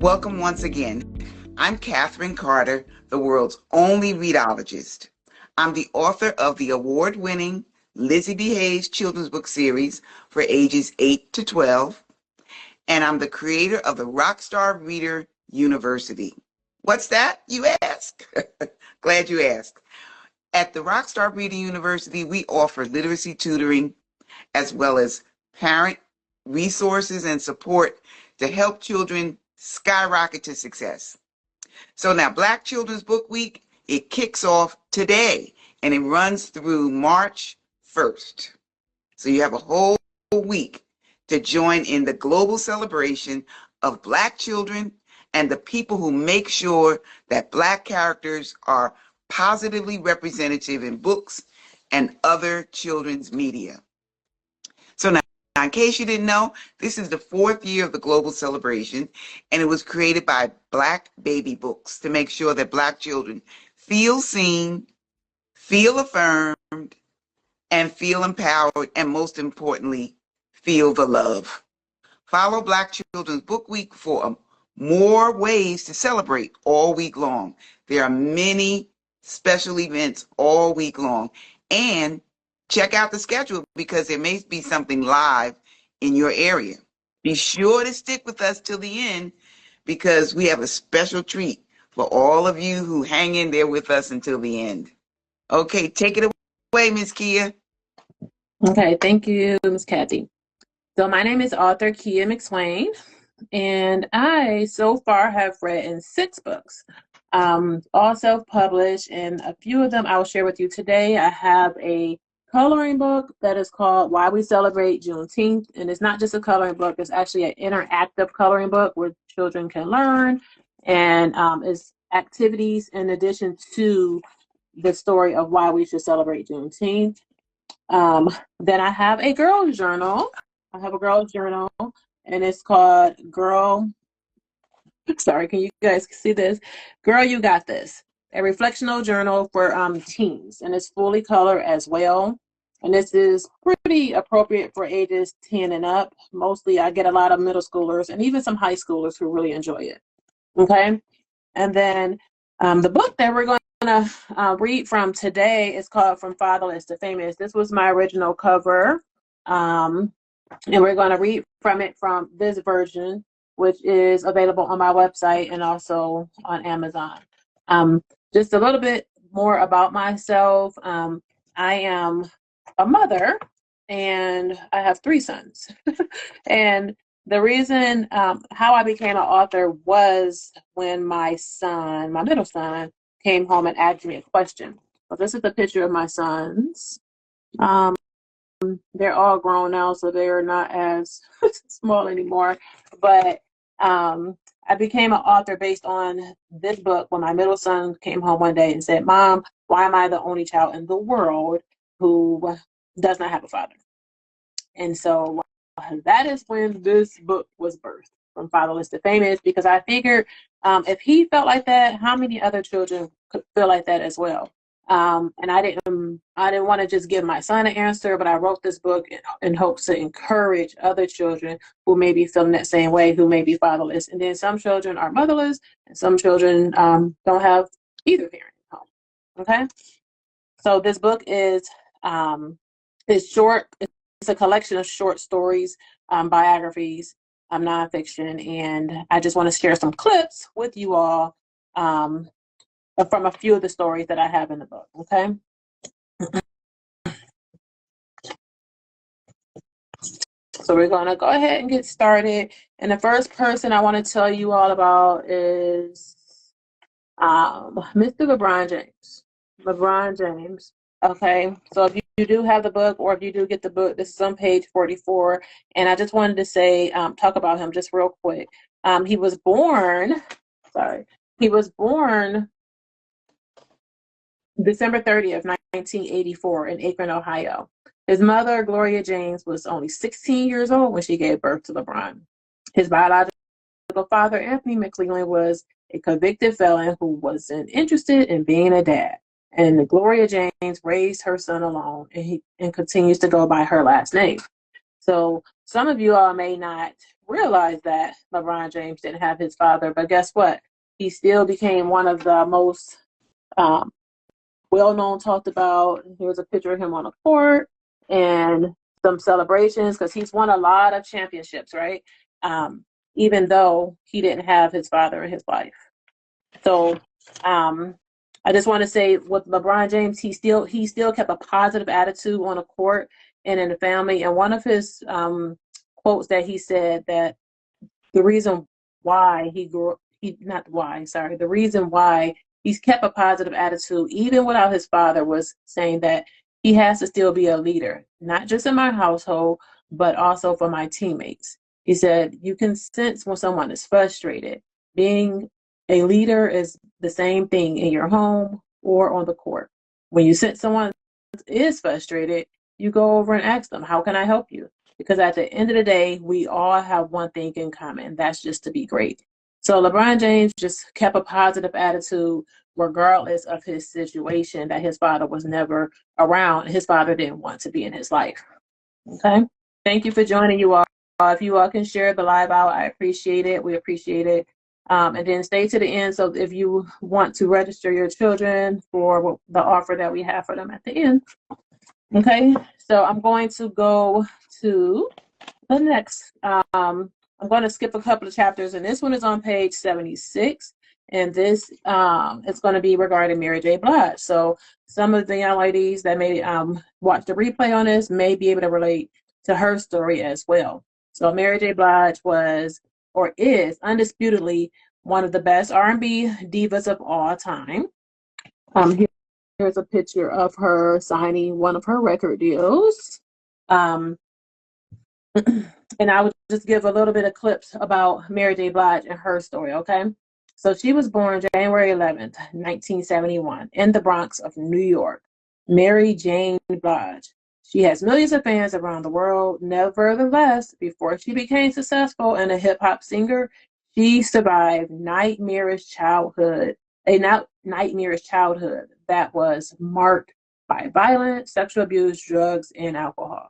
Welcome once again. I'm Catherine Carter, the world's only readologist. I'm the author of the award-winning Lizzie B. Hayes children's book series for ages 8 to 12, and I'm the creator of the Rockstar Reader University. What's that, you ask? Glad you asked. At the Rockstar Reader University, we offer literacy tutoring as well as parent resources and support to help children skyrocket to success. So now Black Children's Book Week, it kicks off today and it runs through March 1st. So you have a whole week to join in the global celebration of Black children and the people who make sure that Black characters are positively representative in books and other children's media. So now, in case you didn't know, this is the 4th year of the global celebration, and it was created by Black Baby Books to make sure that Black children feel seen, feel affirmed, and feel empowered, and most importantly, feel the love. Follow Black Children's Book Week for more ways to celebrate all week long. There are many special events all week long, and check out the schedule because there may be something live in your area. Be sure to stick with us till the end because we have a special treat for all of you who hang in there with us until the end. Okay, take it away, Ms. Keeya. Okay, thank you, Ms. Kathy. So my name is author Keeya McSwain, and I so far have read 6 books, all self-published, and a few of them I will share with you today. I have a coloring book that is called Why We Celebrate Juneteenth, and it's not just a coloring book, it's actually an interactive coloring book where children can learn, and it's activities in addition to the story of why we should celebrate Juneteenth. Then I have a girl's journal. And it's called sorry, can you guys see this? Girl, You Got This. A reflectional journal for teens, and it's fully color as well. And this is pretty appropriate for ages 10 and up. Mostly I get a lot of middle schoolers and even some high schoolers who really enjoy it. Okay. And then the book that we're going to read from today is called From Fatherless to Famous. This was my original cover. And we're going to read from it from this version, which is available on my website and also on Amazon. Just a little bit more about myself. I am a mother and I have 3 sons. And the reason how I became an author was when my middle son, came home and asked me a question. So this is a picture of my sons. They're all grown now, so they are not as small anymore. But I became an author based on this book when my middle son came home one day and said, "Mom, why am I the only child in the world who does not have a father?" And so that is when this book was birthed, From Fatherless to Famous, because I figured if he felt like that, how many other children could feel like that as well? And I didn't want to just give my son an answer, but I wrote this book in hopes to encourage other children who may be feeling that same way, who may be fatherless. And then some children are motherless, and some children don't have either parent at home. Okay, so this book is short. It's a collection of short stories, biographies, nonfiction, and I just want to share some clips with you all from a few of the stories that I have in the book, okay? So we're going to go ahead and get started. And the first person I want to tell you all about is Mr. LeBron James. LeBron James, okay? So if you do have the book, or if you do get the book, this is on page 44. And I just wanted to say, talk about him just real quick. He was born December 30th, 1984 in Akron, Ohio. His mother, Gloria James, was only 16 years old when she gave birth to LeBron. His biological father, Anthony McLeland, was a convicted felon who wasn't interested in being a dad. And Gloria James raised her son alone and continues to go by her last name. So some of you all may not realize that LeBron James didn't have his father, but guess what? He still became one of the most um, well-known, talked about. Here's a picture of him on a court and some celebrations because he's won a lot of championships, right? Even though he didn't have his father in his life. So I just want to say with LeBron James, he still kept a positive attitude on the court and in the family. And one of his quotes that he said that the reason why the reason why he's kept a positive attitude even without his father was saying that he has to still be a leader, not just in my household, but also for my teammates. He said, you can sense when someone is frustrated. Being a leader is the same thing in your home or on the court. When you sense someone is frustrated, you go over and ask them, how can I help you? Because at the end of the day, we all have one thing in common. That's just to be great. So LeBron James just kept a positive attitude regardless of his situation, that his father was never around. His father didn't want to be in his life. Okay. Thank you for joining, you all. If you all can share the live out, I appreciate it. We appreciate it. And then stay to the end. So if you want to register your children for the offer that we have for them at the end. Okay. So I'm going to go to the next. I'm going to skip a couple of chapters, and this one is on page 76. And this is going to be regarding Mary J. Blige. So some of the young ladies that may watch the replay on this may be able to relate to her story as well. So Mary J. Blige was or is undisputedly one of the best R&B divas of all time. Here's a picture of her signing one of her record deals. And I would just give a little bit of clips about Mary J. Blige and her story, okay? So she was born January 11th, 1971, in the Bronx of New York. Mary Jane Blige. She has millions of fans around the world. Nevertheless, before she became successful and a hip-hop singer, she survived a nightmarish childhood that was marked by violence, sexual abuse, drugs, and alcohol.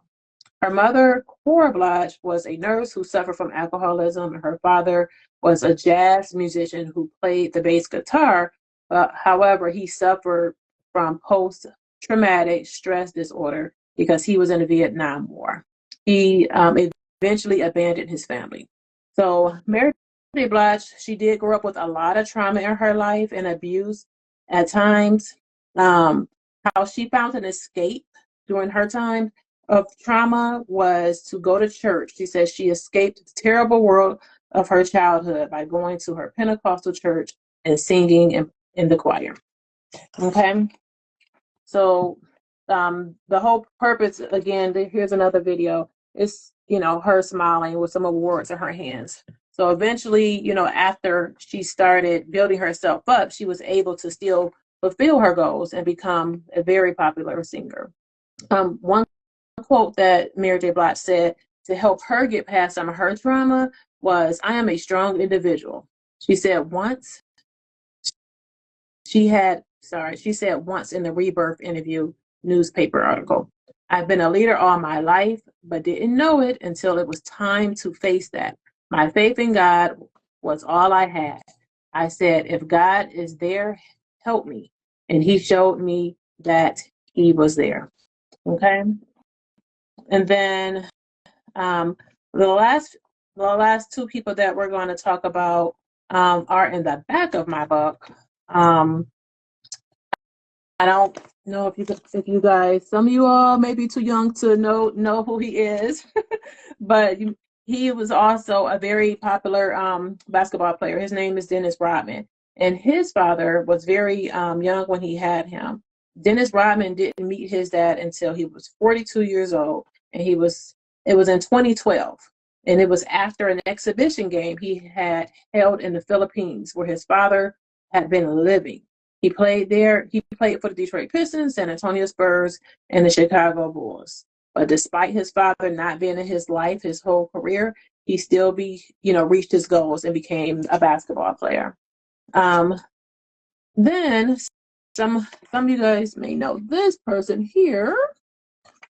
Her mother, Cora Blige, was a nurse who suffered from alcoholism, and her father was a jazz musician who played the bass guitar. However, he suffered from post-traumatic stress disorder because he was in the Vietnam War. He eventually abandoned his family. So Mary J. Blige, she did grow up with a lot of trauma in her life and abuse at times. How she found an escape during her time of trauma was to go to church. She says she escaped the terrible world of her childhood by going to her Pentecostal church and singing in the choir. Okay. So the whole purpose, again, here's another video, is, her smiling with some awards in her hands. So eventually, after she started building herself up, she was able to still fulfill her goals and become a very popular singer. One quote that Mary J. Blige said to help her get past some of her trauma was, I am a strong individual. She said once in the Rebirth interview newspaper article, I've been a leader all my life, but didn't know it until it was time to face that. My faith in God was all I had. I said, if God is there, help me. And he showed me that he was there. Okay. And then the last two people that we're going to talk about are in the back of my book. I don't know if you guys, some of you all may be too young to know who he is, but he was also a very popular basketball player. His name is Dennis Rodman, and his father was very young when he had him. Dennis Rodman didn't meet his dad until he was 42 years old, and it was in 2012, and it was after an exhibition game he had held in the Philippines where his father had been living. He played there. He played for the Detroit Pistons, San Antonio Spurs, and the Chicago Bulls. But despite his father not being in his life his whole career, he still reached his goals and became a basketball player. Then some of you guys may know this person here.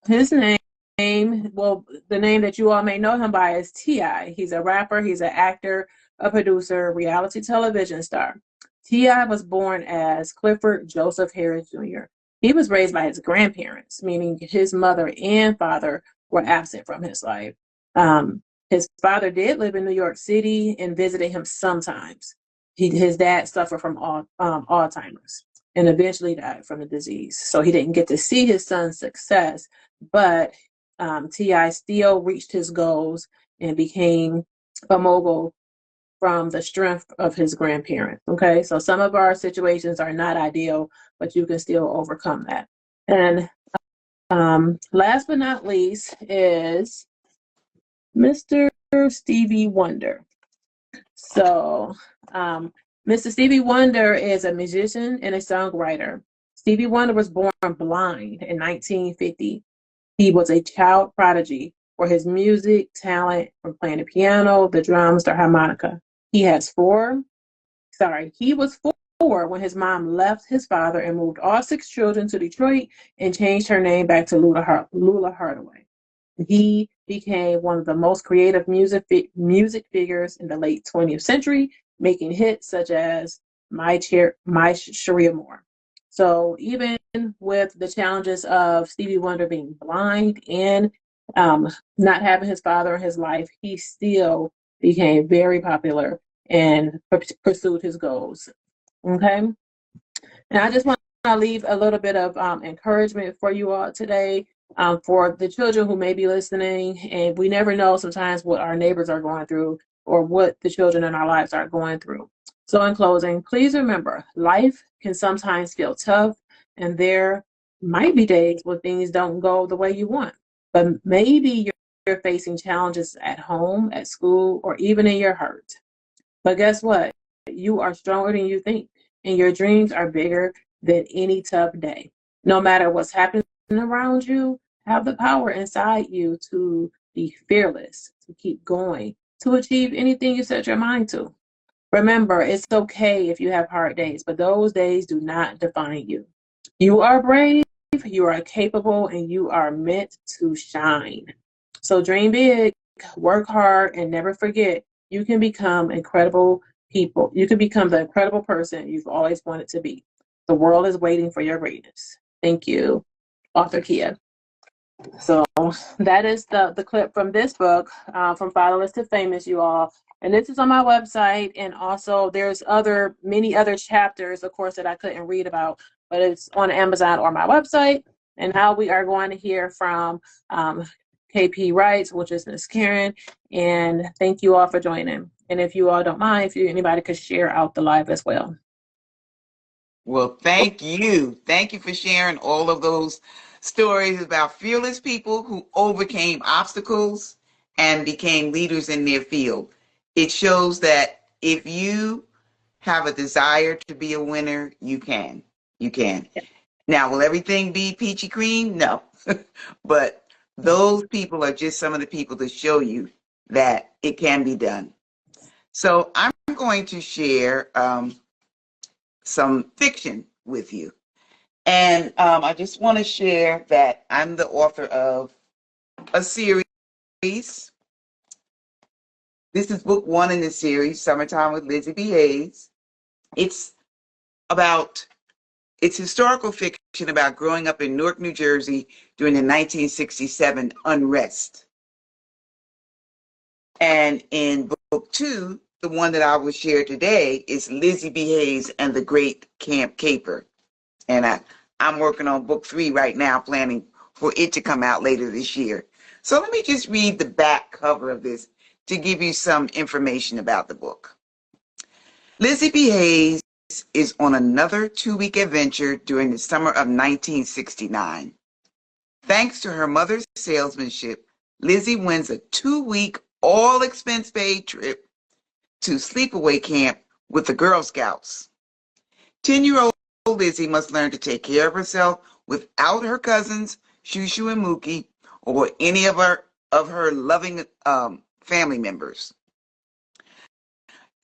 His name well, the name that you all may know him by is T.I. He's a rapper, he's an actor, a producer, reality television star. T.I. was born as Clifford Joseph Harris Jr. He was raised by his grandparents, meaning his mother and father were absent from his life. His father did live in New York City and visited him sometimes. His dad suffered from Alzheimer's and eventually died from the disease. So he didn't get to see his son's success, but T.I. still reached his goals and became a mogul from the strength of his grandparents. Okay, so some of our situations are not ideal, but you can still overcome that. And last but not least is Mr. Stevie Wonder. So, Mr. Stevie Wonder is a musician and a songwriter. Stevie Wonder was born blind in 1950. He was a child prodigy for his music talent, from playing the piano, the drums, the harmonica. He was four when his mom left his father and moved all six children to Detroit and changed her name back to Lula Hardaway. He became one of the most creative music figures in the late 20th century, making hits such as My Sharia Moore. So even with the challenges of Stevie Wonder being blind and not having his father in his life, he still became very popular and pursued his goals. Okay. And I just want to leave a little bit of encouragement for you all today, for the children who may be listening. And we never know sometimes what our neighbors are going through or what the children in our lives are going through. So in closing, please remember, life can sometimes feel tough, and there might be days when things don't go the way you want. But maybe you're facing challenges at home, at school, or even in your heart. But guess what? You are stronger than you think, and your dreams are bigger than any tough day. No matter what's happening around you, have the power inside you to be fearless, to keep going, to achieve anything you set your mind to. Remember, it's okay if you have hard days, but those days do not define you. You are brave, you are capable, and you are meant to shine. So dream big, work hard, and never forget you can become incredible people. You can become the incredible person you've always wanted to be. The world is waiting for your greatness. Thank you, author Keeya. So that is the clip from this book, from Fatherless to Famous, you all. And this is on my website. And also there's many other chapters, of course, that I couldn't read about, but it's on Amazon or my website. And now we are going to hear from KP Wrights, which is Miss Karen. And thank you all for joining. And if you all don't mind, if anybody could share out the live as well. Well, thank you. Thank you for sharing all of those stories about fearless people who overcame obstacles and became leaders in their field. It shows that if you have a desire to be a winner, you can. You can. Now, will everything be peachy cream? No. But those people are just some of the people to show you that it can be done. So I'm going to share some fiction with you. And I just want to share that I'm the author of a series. This is book one in the series, Summertime with Lizzie B. Hayes. It's historical fiction about growing up in Newark, New Jersey during the 1967 unrest. And in book two, the one that I will share today is Lizzie B. Hayes and the Great Camp Caper. And I'm working on book three right now, planning for it to come out later this year. So let me just read the back cover of this to give you some information about the book. Lizzie B. Hayes is on another 2-week adventure during the summer of 1969. Thanks to her mother's salesmanship, Lizzie wins a 2-week all-expense-paid trip to sleepaway camp with the Girl Scouts. 10-year-old Lizzie must learn to take care of herself without her cousins, Shushu and Mookie, or any of her loving family members.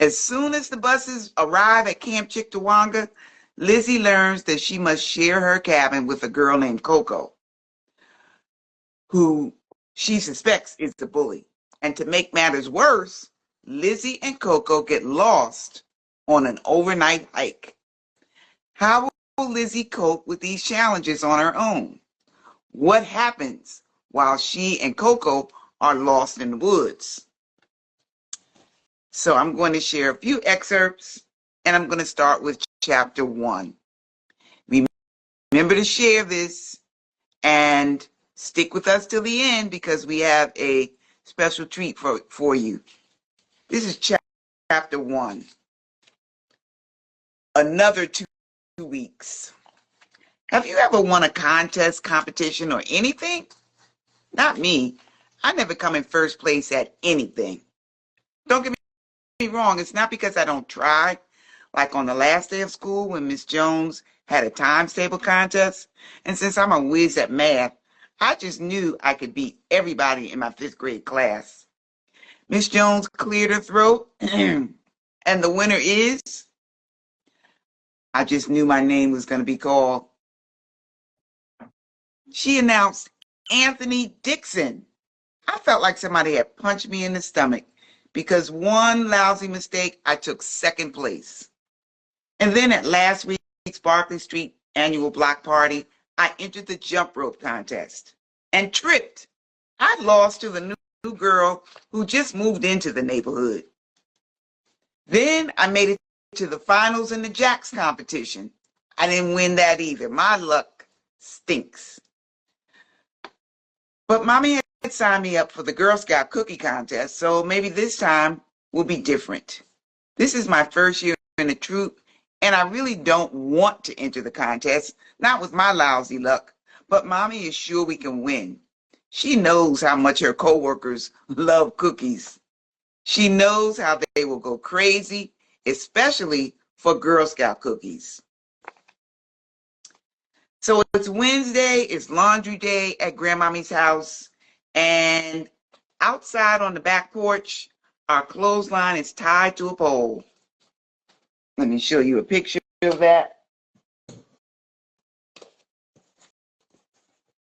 As soon as the buses arrive at Camp Chictawanga, Lizzie learns that she must share her cabin with a girl named Coco, who she suspects is the bully. And to make matters worse, Lizzie and Coco get lost on an overnight hike. How will Lizzie cope with these challenges on her own? What happens while she and Coco are lost in the woods? So I'm going to share a few excerpts, and I'm going to start with chapter 1. Remember to share this and stick with us till the end because we have a special treat for you. This is chapter 1. Another 2 weeks. Have you ever won a contest, competition, or anything? Not me. I never come in first place at anything. Don't get me wrong, it's not because I don't try. Like on the last day of school when Miss Jones had a times table contest, and since I'm a whiz at math, I just knew I could beat everybody in my 5th grade class. Miss Jones cleared her throat, and the winner is, I just knew my name was going to be called. She announced Anthony Dixon. I felt like somebody had punched me in the stomach because one lousy mistake, I took 2nd place. And then at last week's Barclay Street annual block party, I entered the jump rope contest and tripped. I lost to the new girl who just moved into the neighborhood. Then I made it to the finals in the jacks competition. I didn't win that either. My luck stinks. But Mommy had signed me up for the Girl Scout cookie contest, so maybe this time will be different. This is my first year in the troop, and I really don't want to enter the contest, not with my lousy luck, but Mommy is sure we can win. She knows how much her coworkers love cookies. She knows how they will go crazy, especially for Girl Scout cookies. So it's Wednesday, it's laundry day at Grandmommy's house, and outside on the back porch, our clothesline is tied to a pole. Let me show you a picture of that.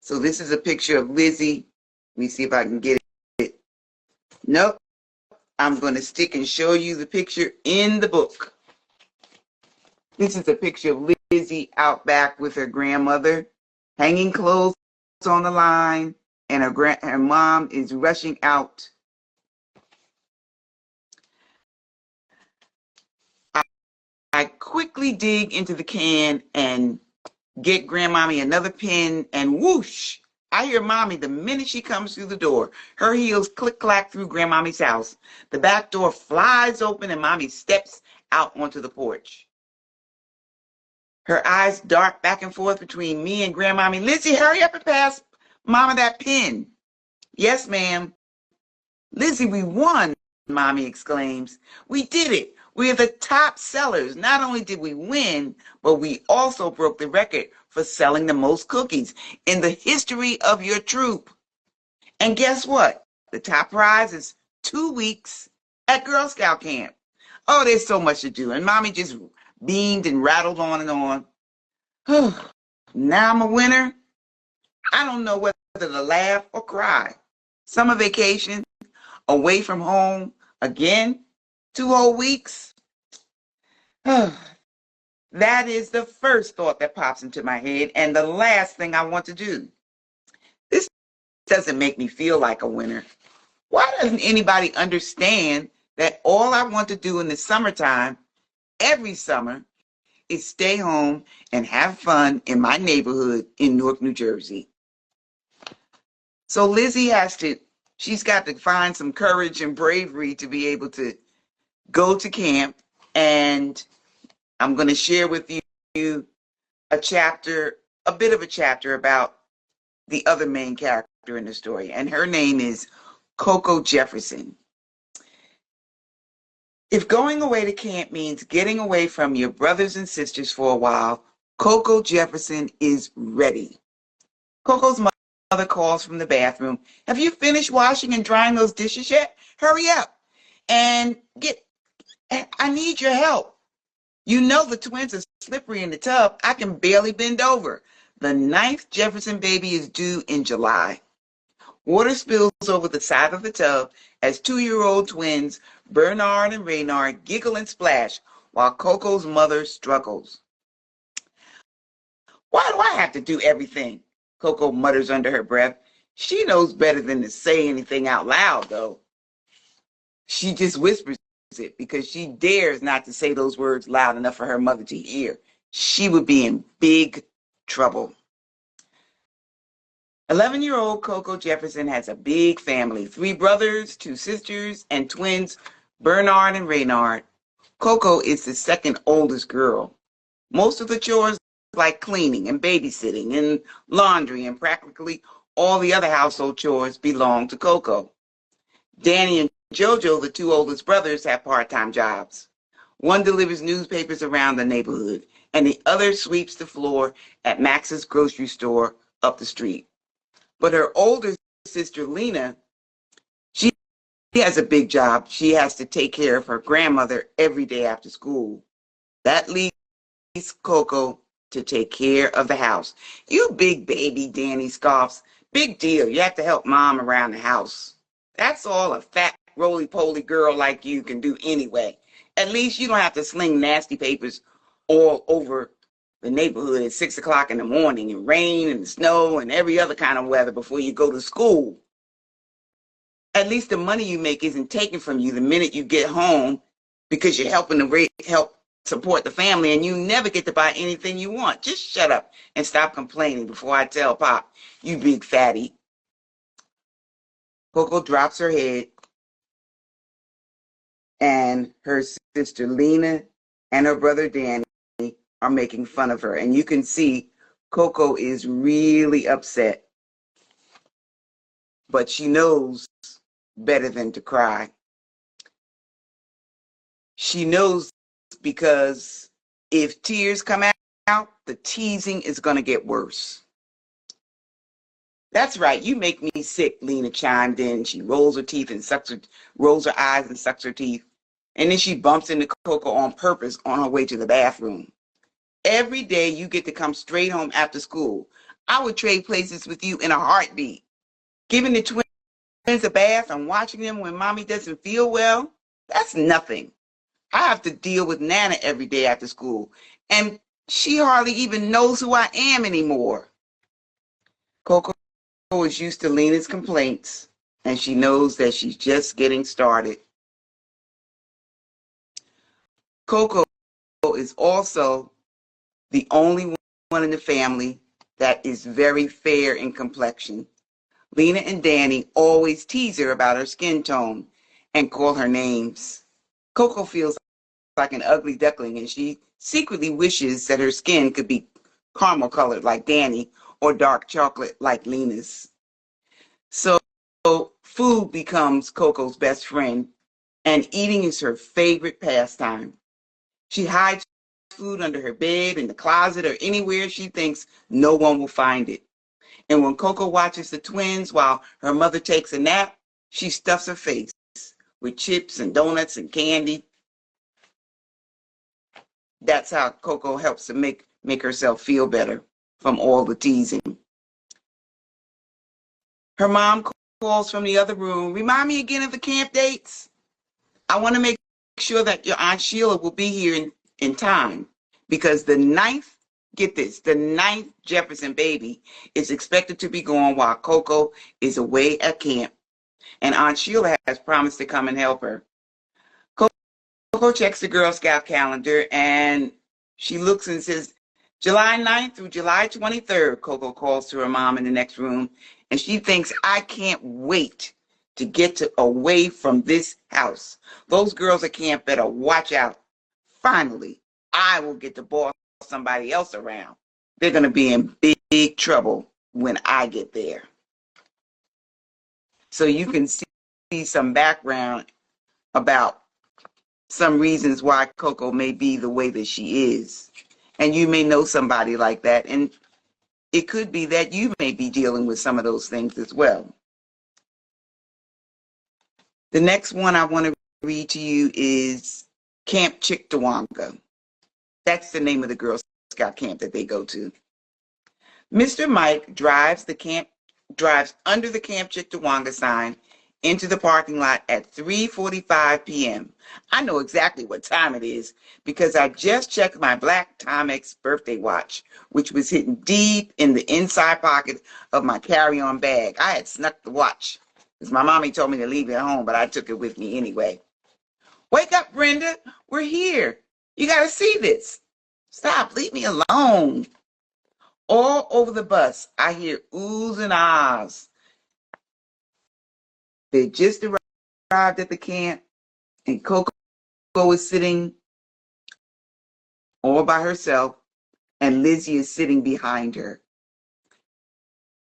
So this is a picture of Lizzie. Let me see if I can get it. Nope. I'm going to stick and show you the picture in the book. This is a picture of Lizzie out back with her grandmother, hanging clothes on the line, and her mom is rushing out. I quickly dig into the can and get Grandmommy another pen, and whoosh, I hear Mommy the minute she comes through the door. Her heels click-clack through Grandmommy's house. The back door flies open and Mommy steps out onto the porch. Her eyes dart back and forth between me and Grandmommy. Lizzie, hurry up and pass Mama that pen. Yes, ma'am. Lizzie, we won, Mommy exclaims. We did it. We are the top sellers. Not only did we win, but we also broke the record for selling the most cookies in the history of your troop. And guess what? The top prize is 2 weeks at Girl Scout camp. Oh, there's so much to do. And Mommy just beamed and rattled on and on. Now I'm a winner. I don't know whether to laugh or cry. Summer vacation, away from home, again, 2 whole weeks. That is the first thought that pops into my head and the last thing I want to do. This doesn't make me feel like a winner. Why doesn't anybody understand that all I want to do in the summertime, every summer, is stay home and have fun in my neighborhood in Newark, New Jersey? So Lizzie she's got to find some courage and bravery to be able to go to camp, and I'm going to share with you a bit of a chapter about the other main character in the story, and her name is Coco Jefferson. If going away to camp means getting away from your brothers and sisters for a while, Coco Jefferson is ready. Coco's mother calls from the bathroom. Have you finished washing and drying those dishes yet? Hurry up and I need your help. You know the twins are slippery in the tub. I can barely bend over. The 9th Jefferson baby is due in July. Water spills over the side of the tub as 2-year-old twins Bernard and Reynard giggle and splash while Coco's mother struggles. Why do I have to do everything? Coco mutters under her breath. She knows better than to say anything out loud, though. She just whispers it because she dares not to say those words loud enough for her mother to hear. She would be in big trouble. 11-year-old Coco Jefferson has a big family, 3 brothers, 2 sisters, and twins Bernard and Reynard. Coco is the second oldest girl. Most of the chores like cleaning and babysitting and laundry and practically all the other household chores belong to Coco. Danny and Jojo, the 2 oldest brothers, have part-time jobs. One delivers newspapers around the neighborhood, and the other sweeps the floor at Max's grocery store up the street. But her older sister, Lena, she has a big job. She has to take care of her grandmother every day after school. That leaves Coco to take care of the house. You big baby, Danny scoffs. Big deal. You have to help Mom around the house. That's all a fat, roly-poly girl like you can do anyway. At least you don't have to sling nasty papers all over the neighborhood at 6 o'clock in the morning in rain and snow and every other kind of weather before you go to school. At least the money you make isn't taken from you the minute you get home because you're helping to help support the family and you never get to buy anything you want. Just shut up and stop complaining before I tell Pop, you big fatty. Coco drops her head and her sister Lena and her brother Danny are making fun of her. And you can see Coco is really upset. But she knows better than to cry. She knows because if tears come out, the teasing is going to get worse. That's right, you make me sick, Lena chimed in. She rolls her teeth and rolls her eyes and sucks her teeth. And then she bumps into Coco on purpose on her way to the bathroom. Every day you get to come straight home after school. I would trade places with you in a heartbeat. Giving the twins a bath and watching them when Mommy doesn't feel well, that's nothing. I have to deal with Nana every day after school, and she hardly even knows who I am anymore. Coco is used to Lena's complaints, and she knows that she's just getting started. Coco is also the only one in the family that is very fair in complexion. Lena and Danny always tease her about her skin tone and call her names. Coco feels like an ugly duckling, and she secretly wishes that her skin could be caramel colored like Danny or dark chocolate like Lena's. So food becomes Coco's best friend, and eating is her favorite pastime. She hides food under her bed, in the closet, or anywhere she thinks no one will find it. And when Coco watches the twins while her mother takes a nap, she stuffs her face with chips and donuts and candy. That's how Coco helps to make herself feel better from all the teasing. Her mom calls from the other room, remind me again of the camp dates. I want to make sure that your Aunt Sheila will be here in time because the 9th, get this, the 9th Jefferson baby is expected to be gone while Coco is away at camp. And Aunt Sheila has promised to come and help her. Coco checks the Girl Scout calendar and she looks and says, July 9th through July 23rd, Coco calls to her mom in the next room. And she thinks, I can't wait to get away from this house. Those girls at camp better watch out. Finally, I will get to boss somebody else around. They're going to be in big trouble when I get there. So you can see some background about some reasons why Coco may be the way that she is. And you may know somebody like that. And it could be that you may be dealing with some of those things as well. The next one I want to read to you is Camp Chictawanga. That's the name of the Girl Scout camp that they go to. Mr. Mike drives the camp drives under the Camp Chictawanga sign into the parking lot at 3:45 p.m. I know exactly what time it is because I just checked my black Timex birthday watch, which was hidden deep in the inside pocket of my carry-on bag. I had snuck the watch because my mommy told me to leave it at home, but I took it with me anyway. Wake up, Brenda. We're here. You got to see this. Stop. Leave me alone. All over the bus, I hear oohs and ahs. They just arrived at the camp, and Coco is sitting all by herself, and Lizzie is sitting behind her.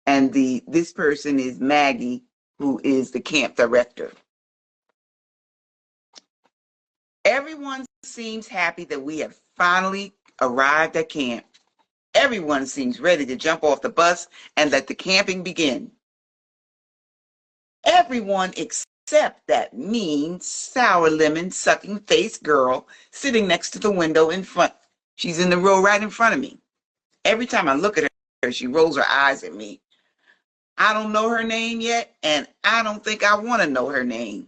And this person is Maggie, who is the camp director. Everyone seems happy that we have finally arrived at camp. Everyone seems ready to jump off the bus and let the camping begin. Everyone except that mean, sour lemon sucking face girl sitting next to the window in front. She's in the row right in front of me. Every time I look at her, she rolls her eyes at me. I don't know her name yet, and I don't think I want to know her name.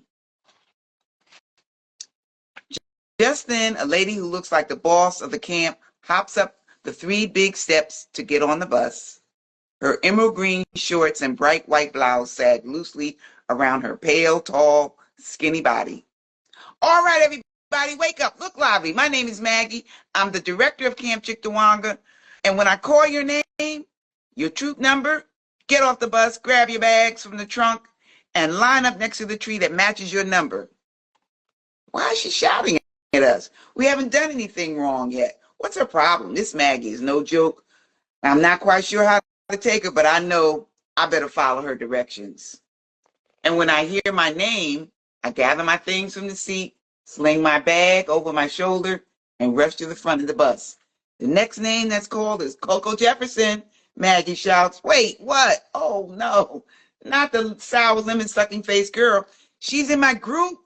Just then, a lady who looks like the boss of the camp hops up the 3 big steps to get on the bus. Her emerald green shorts and bright white blouse sag loosely around her pale, tall, skinny body. All right, everybody, wake up. Look lively. My name is Maggie. I'm the director of Camp Chictawanga. And when I call your name, your troop number, get off the bus, grab your bags from the trunk, and line up next to the tree that matches your number. Why is she shouting at us? We haven't done anything wrong yet. What's her problem? This Maggie is no joke. I'm not quite sure how to take her, but I know I better follow her directions. And when I hear my name, I gather my things from the seat, sling my bag over my shoulder, and rush to the front of the bus. The next name that's called is Coco Jefferson. Maggie shouts, wait, what? Oh, no, not the sour lemon sucking face girl. She's in my group.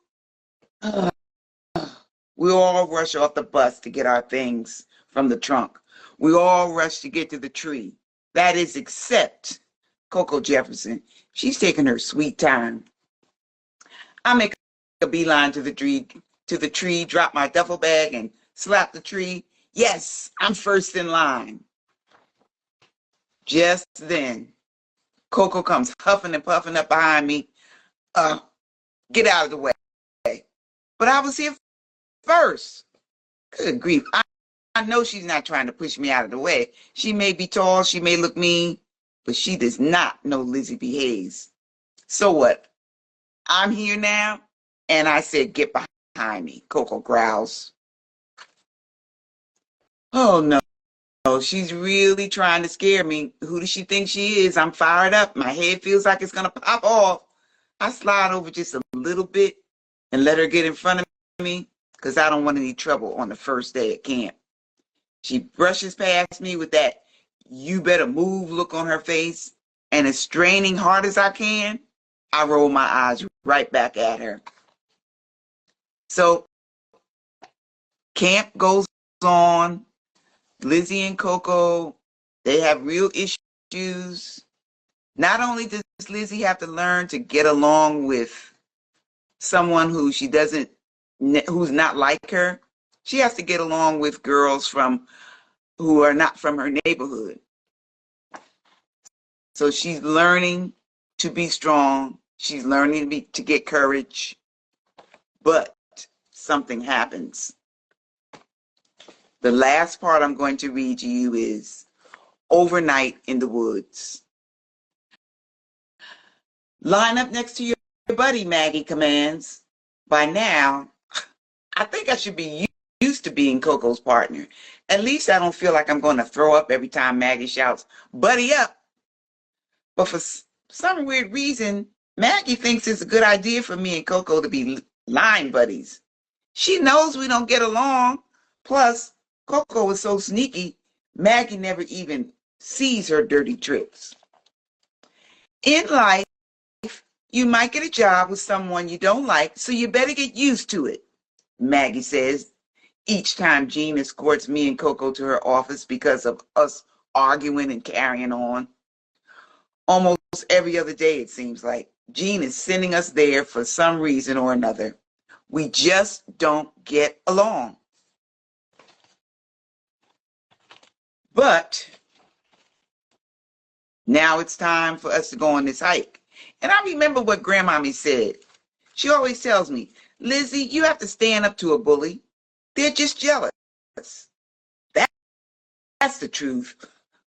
We all rush off the bus to get our things from the trunk. We all rush to get to the tree. That is, except Coco Jefferson. She's taking her sweet time. I make a beeline to the tree, drop my duffel bag, and slap the tree. Yes, I'm first in line. Just then, Coco comes huffing and puffing up behind me. Get out of the way. But I was here first. Good grief. I know she's not trying to push me out of the way. She may be tall, she may look mean, but she does not know Lizzie B. Hayes. So what? I'm here now, and I said, get behind me. Coco growls. Oh, no. She's really trying to scare me. Who does she think she is? I'm fired up. My head feels like it's going to pop off. I slide over just a little bit and let her get in front of me because I don't want any trouble on the first day at camp. She brushes past me with that you better move look on her face, and as straining hard as I can, I roll my eyes right back at her. So camp goes on. Lizzie and Coco, they have real issues. Not only does Lizzie have to learn to get along with someone who's not like her, she has to get along with girls who are not from her neighborhood. So she's learning to be strong. She's learning to get courage. But something happens. The last part I'm going to read to you is Overnight in the Woods. Line up next to your buddy, Maggie commands. By now, I think I should be used to being Coco's partner. At least I don't feel like I'm going to throw up every time Maggie shouts, buddy up. But for some weird reason, Maggie thinks it's a good idea for me and Coco to be line buddies. She knows we don't get along. Plus, Coco is so sneaky, Maggie never even sees her dirty tricks. In life, you might get a job with someone you don't like, so you better get used to it, Maggie says each time Jean escorts me and Coco to her office because of us arguing and carrying on. almost every other day, it seems like. Gene is sending us there for some reason or another. We just don't get along. But now it's time for us to go on this hike. And I remember what Grandmommy said. She always tells me, Lizzie, you have to stand up to a bully. They're just jealous. That's the truth.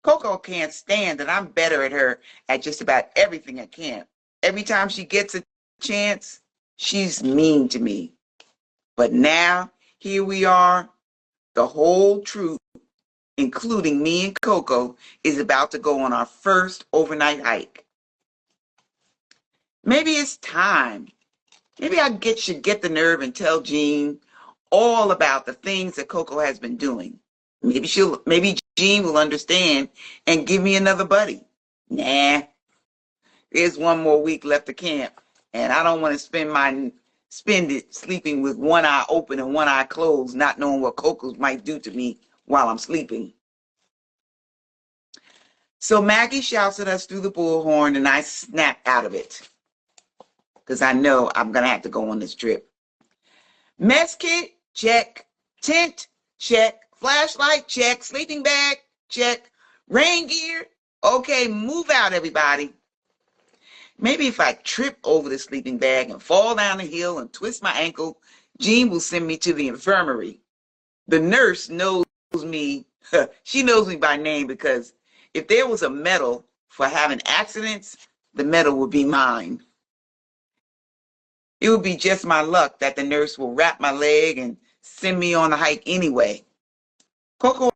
Coco can't stand that I'm better at her at just about everything at camp. Every time she gets a chance, she's mean to me. But now, here we are, the whole troop, including me and Coco, is about to go on our first overnight hike. Maybe it's time. Maybe I should get the nerve and tell Jean all about the things that Coco has been doing. Maybe Jean will understand and give me another buddy. Nah, there's one more week left of camp, and I don't want to spend it sleeping with one eye open and one eye closed, not knowing what Coco might do to me while I'm sleeping. So Maggie shouts at us through the bullhorn, and I snap out of it because I know I'm going to have to go on this trip. Mess kit, check. Tent, check. Flashlight, check. Sleeping bag, check. Rain gear, okay, move out, everybody. Maybe if I trip over the sleeping bag and fall down the hill and twist my ankle, Jean will send me to the infirmary. The nurse knows me. She knows me by name because if there was a medal for having accidents, the medal would be mine. It would be just my luck that the nurse will wrap my leg and send me on the hike anyway. Coco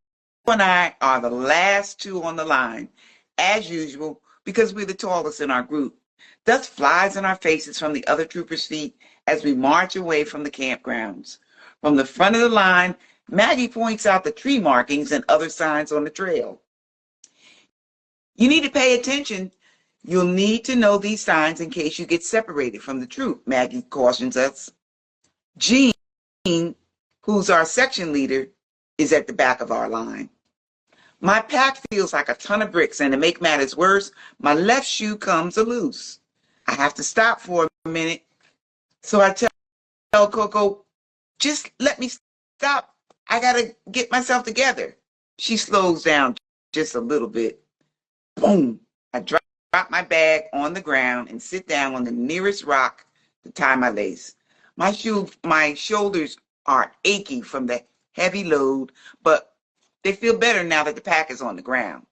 and I are the last two on the line, as usual, because we're the tallest in our group. Dust flies in our faces from the other troopers' feet as we march away from the campgrounds. From the front of the line, Maggie points out the tree markings and other signs on the trail. You need to pay attention. You'll need to know these signs in case you get separated from the troop, Maggie cautions us. Jean, who's our section leader, is at the back of our line. My pack feels like a ton of bricks, and to make matters worse, my left shoe comes loose. I have to stop for a minute, so I tell Coco, just let me stop. I gotta get myself together. She slows down just a little bit. Boom! I drop my bag on the ground and sit down on the nearest rock to tie my lace. My shoulders are achy from the heavy load, but they feel better now that the pack is on the ground.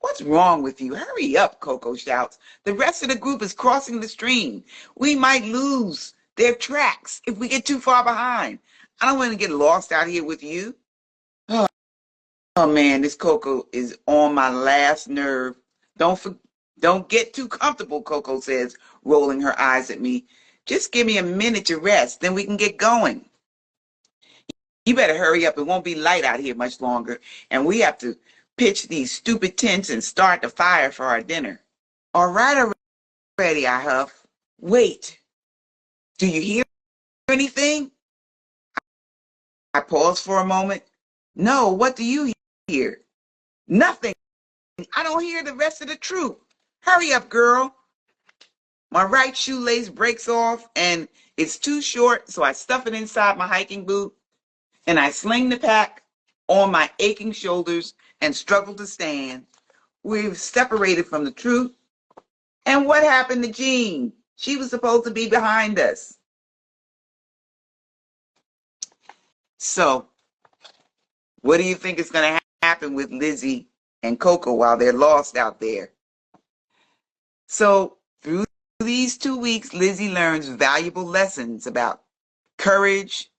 What's wrong with you? Hurry up, Coco shouts. The rest of the group is crossing the stream. We might lose their tracks if we get too far behind. I don't want to get lost out here with you. Oh man, this Coco is on my last nerve. Don't get too comfortable, Coco says, rolling her eyes at me. Just give me a minute to rest, then we can get going. You better hurry up. It won't be light out here much longer, and we have to pitch these stupid tents and start the fire for our dinner. All right, already, I huff. Wait, do you hear anything? I pause for a moment. No, what do you hear? Nothing. I don't hear the rest of the troop. Hurry up, girl. My right shoelace breaks off, and it's too short, so I stuff it inside my hiking boot, and I sling the pack on my aching shoulders and struggle to stand. We've separated from the troop. And what happened to Jean? She was supposed to be behind us. So, what do you think is going to happen with Lizzie and Coco while they're lost out there? So, through these 2 weeks, Lizzie learns valuable lessons about courage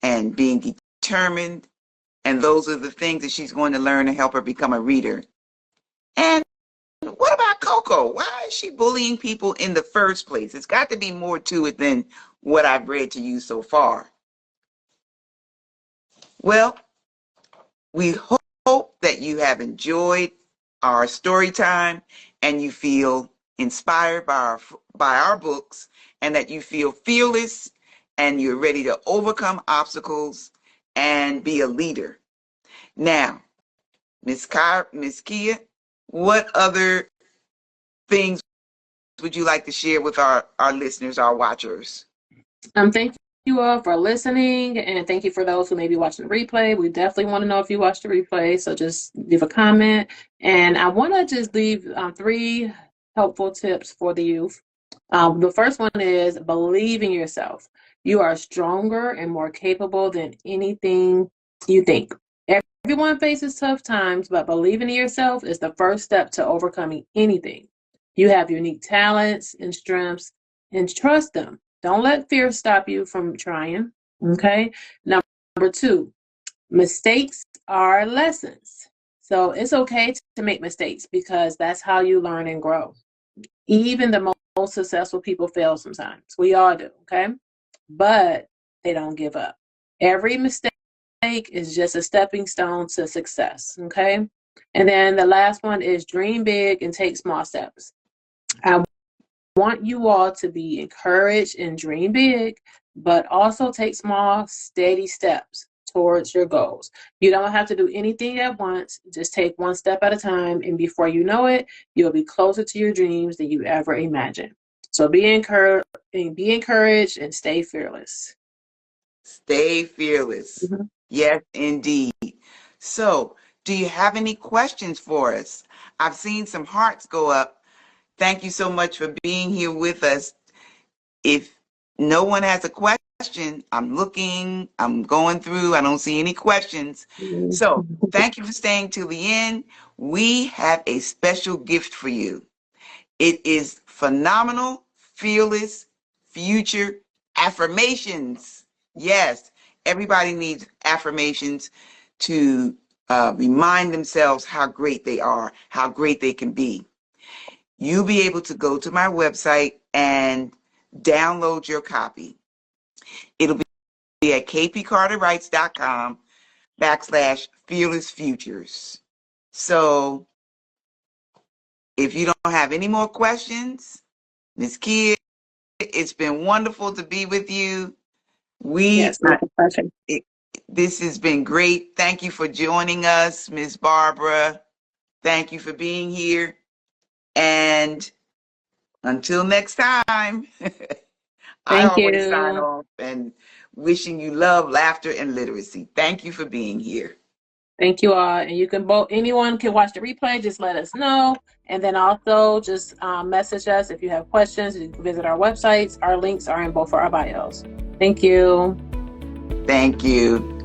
and being determined. And those are the things that she's going to learn to help her become a reader. And what about Coco? Why is she bullying people in the first place? It's got to be more to it than what I've read to you so far. Well, we hope that you have enjoyed our story time and you feel inspired by our books, and that you feel fearless and you're ready to overcome obstacles and be a leader. Now, Miss Keeya, what other things would you like to share with our listeners, our watchers? Thank you all for listening, and thank you for those who may be watching the replay. We definitely want to know if you watched the replay, so just leave a comment. And I want to just leave 3 helpful tips for the youth. The first one is believe in yourself. You are stronger and more capable than anything you think. Everyone faces tough times, but believing in yourself is the first step to overcoming anything. You have unique talents and strengths, and trust them. Don't let fear stop you from trying. Okay. Number 2, mistakes are lessons. So it's okay to make mistakes because that's how you learn and grow. Even the most successful people fail sometimes. We all do. Okay. But they don't give up. Every mistake is just a stepping stone to success. Okay. And then the last one is dream big and take small steps. I want you all to be encouraged and dream big, but also take small, steady steps towards your goals. You don't have to do anything at once. Just take one step at a time, and before you know it, you'll be closer to your dreams than you ever imagined. So be encouraged and stay fearless. Stay fearless. Mhm. Yes, indeed. So, do you have any questions for us? I've seen some hearts go up. Thank you so much for being here with us. If no one has a question, I'm looking, I'm going through, I don't see any questions. So, thank you for staying till the end. We have a special gift for you. It is phenomenal, fearless future affirmations. Yes, everybody needs affirmations to remind themselves how great they are, how great they can be. You'll be able to go to my website and download your copy. It'll be at kpcarterwrites.com/fearless futures. So if you don't have any more questions, Ms. Keeya, it's been wonderful to be with you. Yes, it was a pleasure. This has been great. Thank you for joining us, Ms. Barbara. Thank you for being here. And until next time, I Thank always sign you. off and wishing you love, laughter, and literacy. Thank you for being here. Thank you all. And you can vote. Anyone can watch the replay. Just let us know. And then also just message us if you have questions. You can visit our websites. Our links are in both of our bios. Thank you. Thank you.